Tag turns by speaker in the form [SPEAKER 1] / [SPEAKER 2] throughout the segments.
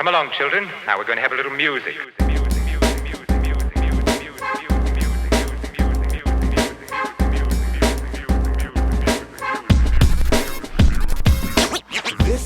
[SPEAKER 1] Come along, children. Now we're going to have a little music.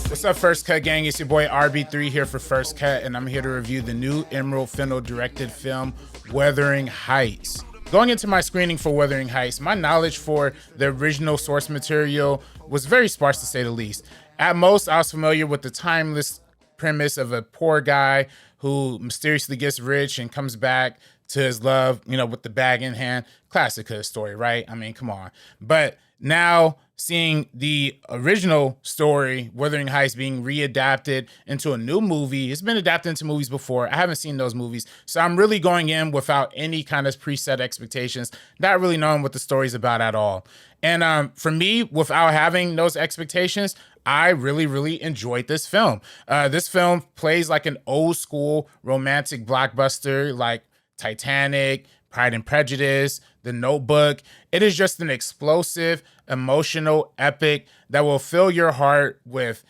[SPEAKER 2] What's up, First Cut gang? It's your boy RB3 here for First Cut, and I'm here to review the new Emerald Fennell directed film, Wuthering Heights. Going into my screening for Wuthering Heights, my knowledge for the original source material was very sparse, to say the least. At most, I was familiar with the timeless premise of a poor guy who mysteriously gets rich and comes back to his love, with the bag in hand. Classic hood story, right? I mean, come on. But now seeing the original story, Wuthering Heights, being readapted into a new movie. It's been adapted into movies before. I haven't seen those movies. So I'm really going in without any kind of preset expectations, not really knowing what the story's about at all. And for me, without having those expectations, I really enjoyed this film. This film plays like an old school romantic blockbuster like Titanic, Pride and Prejudice, The Notebook. It is just an explosive, emotional epic that will fill your heart with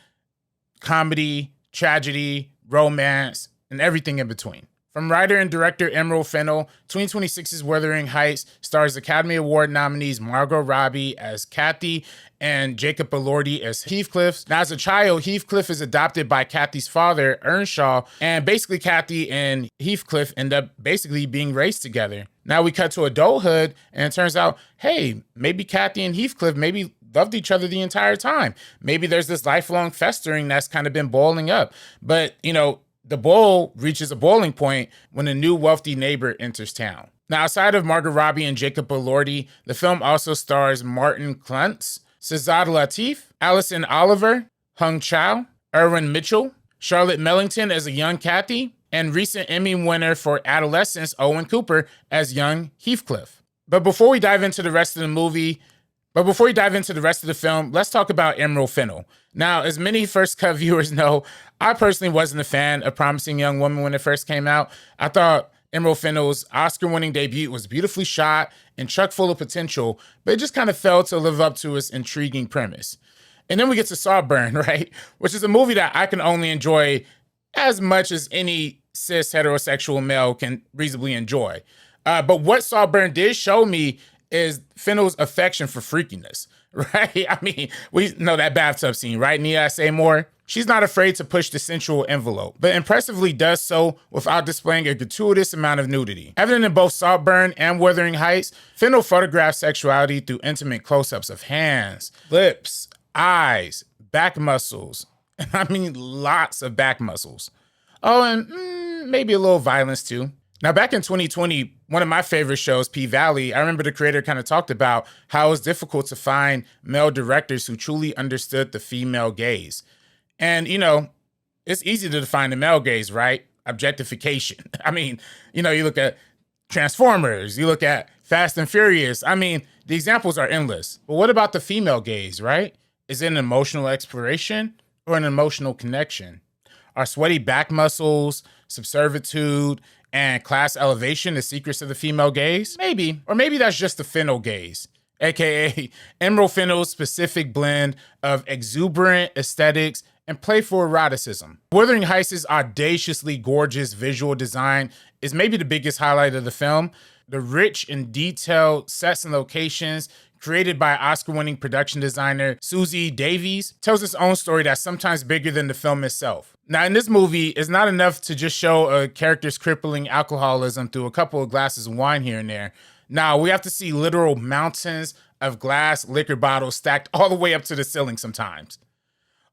[SPEAKER 2] comedy, tragedy, romance, and everything in between. From writer and director Emerald Fennell, 2026's Wuthering Heights stars Academy Award nominees Margot Robbie as Kathy and Jacob Elordi as Heathcliff. Now, as a child, Heathcliff is adopted by Kathy's father, Earnshaw, and basically Kathy and Heathcliff end up basically being raised together. Now we cut to adulthood, and it turns out, hey, maybe Kathy and Heathcliff maybe loved each other the entire time. Maybe there's this lifelong festering that's kind of been boiling up. But, the boil reaches a boiling point when a new wealthy neighbor enters town. Now, outside of Margot Robbie and Jacob Elordi, the film also stars Martin Clunes, Shazad Latif, Alison Oliver, Chau, Ewan Mitchell, Charlotte Mellington as a young Kathy, and recent Emmy winner for Adolescence, Owen Cooper, as young Heathcliff. But before we dive into the rest of the film, let's talk about Emerald Fennell. Now, as many First Cut viewers know, I personally wasn't a fan of Promising Young Woman when it first came out. I thought Emerald Fennell's Oscar-winning debut was beautifully shot and chock full of potential, but it just kind of failed to live up to its intriguing premise. And then we get to Saltburn, right? Which is a movie that I can only enjoy as much as any cis heterosexual male can reasonably enjoy. But what Saltburn did show me is Fennell's affection for freakiness, right? I mean, we know that bathtub scene, right? Need I say more? She's not afraid to push the sensual envelope, but impressively does so without displaying a gratuitous amount of nudity. Evident in both Saltburn and Wuthering Heights, Fennell photographs sexuality through intimate close-ups of hands, lips, eyes, back muscles. I mean, lots of back muscles. Oh, and maybe a little violence too. Now, back in 2020, one of my favorite shows, P-Valley, I remember the creator kind of talked about how it was difficult to find male directors who truly understood the female gaze. And, it's easy to define the male gaze, right? Objectification. I mean, you look at Transformers, you look at Fast and Furious. I mean, the examples are endless. But what about the female gaze, right? Is it an emotional exploration or an emotional connection? Are sweaty back muscles, subservitude, and class elevation the secrets of the female gaze? Maybe. Or maybe that's just the Fennell gaze, aka Emerald Fennell's specific blend of exuberant aesthetics and playful eroticism. Wuthering Heights' audaciously gorgeous visual design is maybe the biggest highlight of the film. The rich and detailed sets and locations created by Oscar-winning production designer Susie Davies tells its own story that's sometimes bigger than the film itself. Now, in this movie, it's not enough to just show a character's crippling alcoholism through a couple of glasses of wine here and there. Now, we have to see literal mountains of glass liquor bottles stacked all the way up to the ceiling sometimes.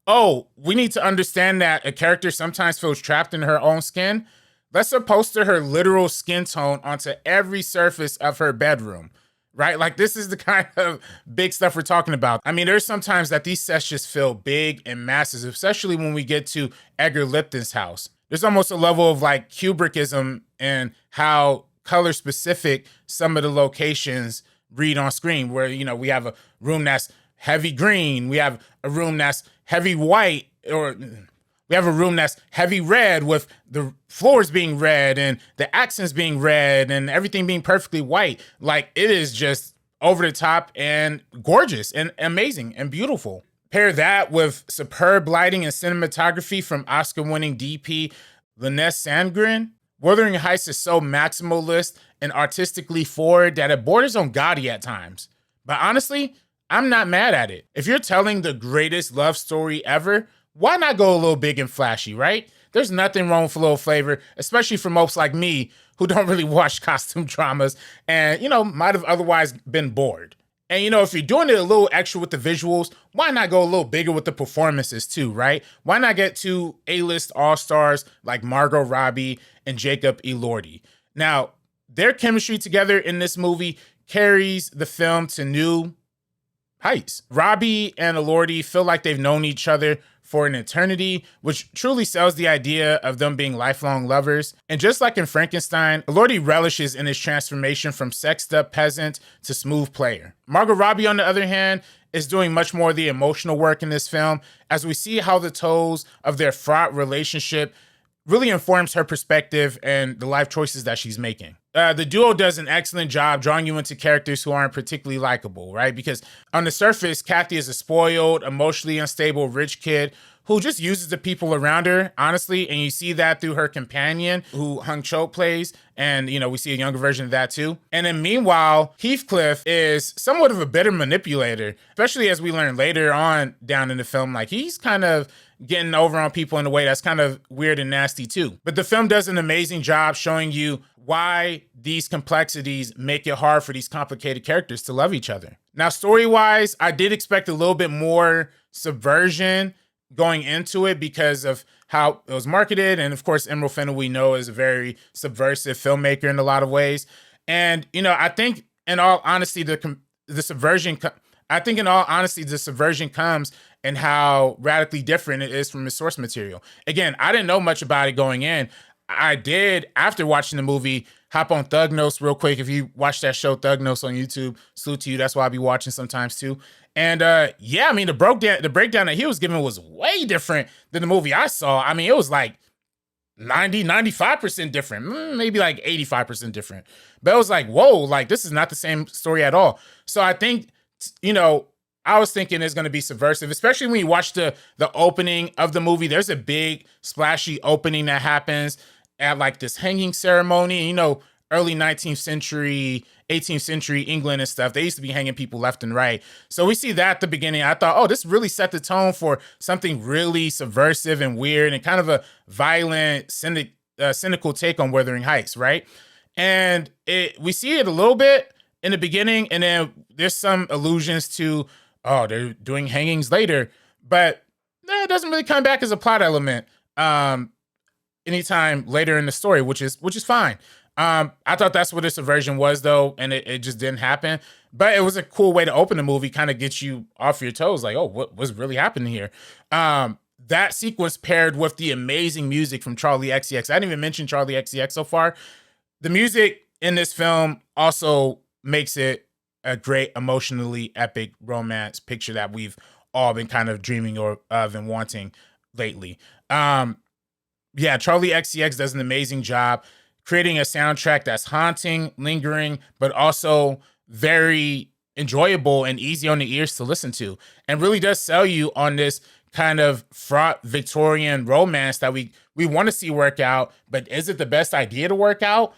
[SPEAKER 2] Oh, we need to understand that a character sometimes feels trapped in her own skin. Let's poster her literal skin tone onto every surface of her bedroom, right? Like, this is the kind of big stuff we're talking about. I mean, there's sometimes that these sets just feel big and massive, especially when we get to Edgar Lipton's house. There's almost a level of like Kubrickism in how color specific some of the locations read on screen, where, we have a room that's heavy green, we have a room that's heavy white, or we have a room that's heavy red with the floors being red and the accents being red and everything being perfectly white. Like, it is just over the top and gorgeous and amazing and beautiful. Pair that with superb lighting and cinematography from Oscar-winning DP Linus Sandgren. Wuthering Heights is so maximalist and artistically forward that it borders on gaudy at times. But honestly, I'm not mad at it. If you're telling the greatest love story ever, why not go a little big and flashy, right? There's nothing wrong with a little flavor, especially for mopes like me who don't really watch costume dramas and, might have otherwise been bored. And, if you're doing it a little extra with the visuals, why not go a little bigger with the performances too, right? Why not get two A-list all-stars like Margot Robbie and Jacob Elordi? Now, their chemistry together in this movie carries the film to new heights. Robbie and Elordi feel like they've known each other for an eternity, which truly sells the idea of them being lifelong lovers. And just like in Frankenstein, Elordi relishes in his transformation from sexed up peasant to smooth player. Margot Robbie, on the other hand, is doing much more of the emotional work in this film, as we see how the toes of their fraught relationship really informs her perspective and the life choices that she's making. The duo does an excellent job drawing you into characters who aren't particularly likable, right? Because on the surface, Kathy is a spoiled, emotionally unstable, rich kid who just uses the people around her, honestly. And you see that through her companion, who Chau plays. And, we see a younger version of that too. And then meanwhile, Heathcliff is somewhat of a bitter manipulator, especially as we learn later on down in the film. Like, he's kind of getting over on people in a way that's kind of weird and nasty too. But the film does an amazing job showing you why these complexities make it hard for these complicated characters to love each other. Now, story-wise, I did expect a little bit more subversion going into it because of how it was marketed. And of course, Emerald Fennell, we know, is a very subversive filmmaker in a lot of ways. And, I think in all honesty, the subversion comes in how radically different it is from the source material. Again, I didn't know much about it going in. I did, after watching the movie, hop on Thug Notes real quick. If you watch that show, Thug Notes on YouTube, salute to you. That's why I be watching sometimes too. And the breakdown that he was giving was way different than the movie I saw. I mean, it was like 95% different, maybe like 85% different. But it was like, whoa, like this is not the same story at all. So I think, I was thinking it's going to be subversive, especially when you watch the opening of the movie. There's a big splashy opening that happens at like this hanging ceremony. Early 19th century, 18th century England and stuff, they used to be hanging people left and right. So we see that at the beginning. I thought, this really set the tone for something really subversive and weird and kind of a violent, cynical take on Wuthering Heights, right? And we see it a little bit in the beginning, and then there's some allusions to, they're doing hangings later, but it doesn't really come back as a plot element anytime later in the story, which is fine. I thought that's what this subversion was, though, and it just didn't happen. But it was a cool way to open the movie, kind of get you off your toes, like, what's really happening here? That sequence paired with the amazing music from Charlie XCX. I didn't even mention Charlie XCX so far. The music in this film also makes it a great emotionally epic romance picture that we've all been kind of dreaming of and wanting lately. Charlie XCX does an amazing job creating a soundtrack that's haunting, lingering, but also very enjoyable and easy on the ears to listen to, and really does sell you on this kind of fraught Victorian romance that we want to see work out, but is it the best idea to work out?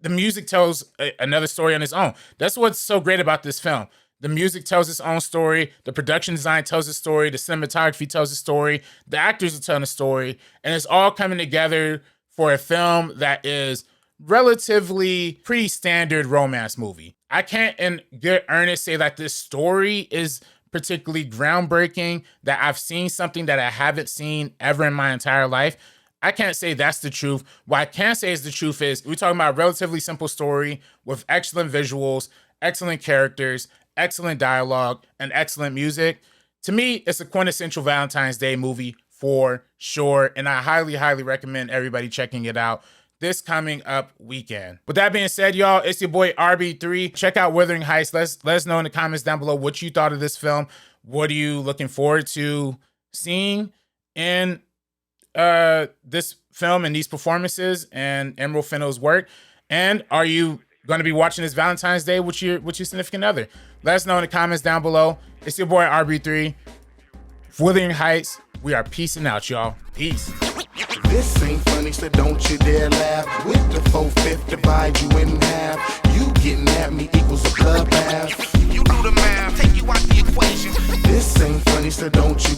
[SPEAKER 2] The music tells another story on its own. That's what's so great about this film. The music tells its own story. The production design tells a story. The cinematography tells a story. The actors are telling a story. And it's all coming together for a film that is relatively pretty standard romance movie. I can't in good earnest say that this story is particularly groundbreaking, that I've seen something that I haven't seen ever in my entire life. I can't say that's the truth. What I can say is the truth is we're talking about a relatively simple story with excellent visuals, excellent characters, excellent dialogue, and excellent music. To me, it's a quintessential Valentine's Day movie for sure, and I highly, highly recommend everybody checking it out this coming up weekend. With that being said, y'all, it's your boy RB3. Check out Wuthering Heights. Let us know in the comments down below what you thought of this film. What are you looking forward to seeing in this film and these performances and Emerald Fennell's work? And are you going to be watching this Valentine's Day with your significant other? Let us know in the comments down below. It's your boy RB3. Wuthering Heights, we are peacing out, y'all. Peace.
[SPEAKER 3] This ain't funny, so don't you dare laugh. With the 4/5 divide you in half. You getting at me equals a bloodbath.
[SPEAKER 4] You do the math, take you out the equation.
[SPEAKER 3] This ain't funny, so don't you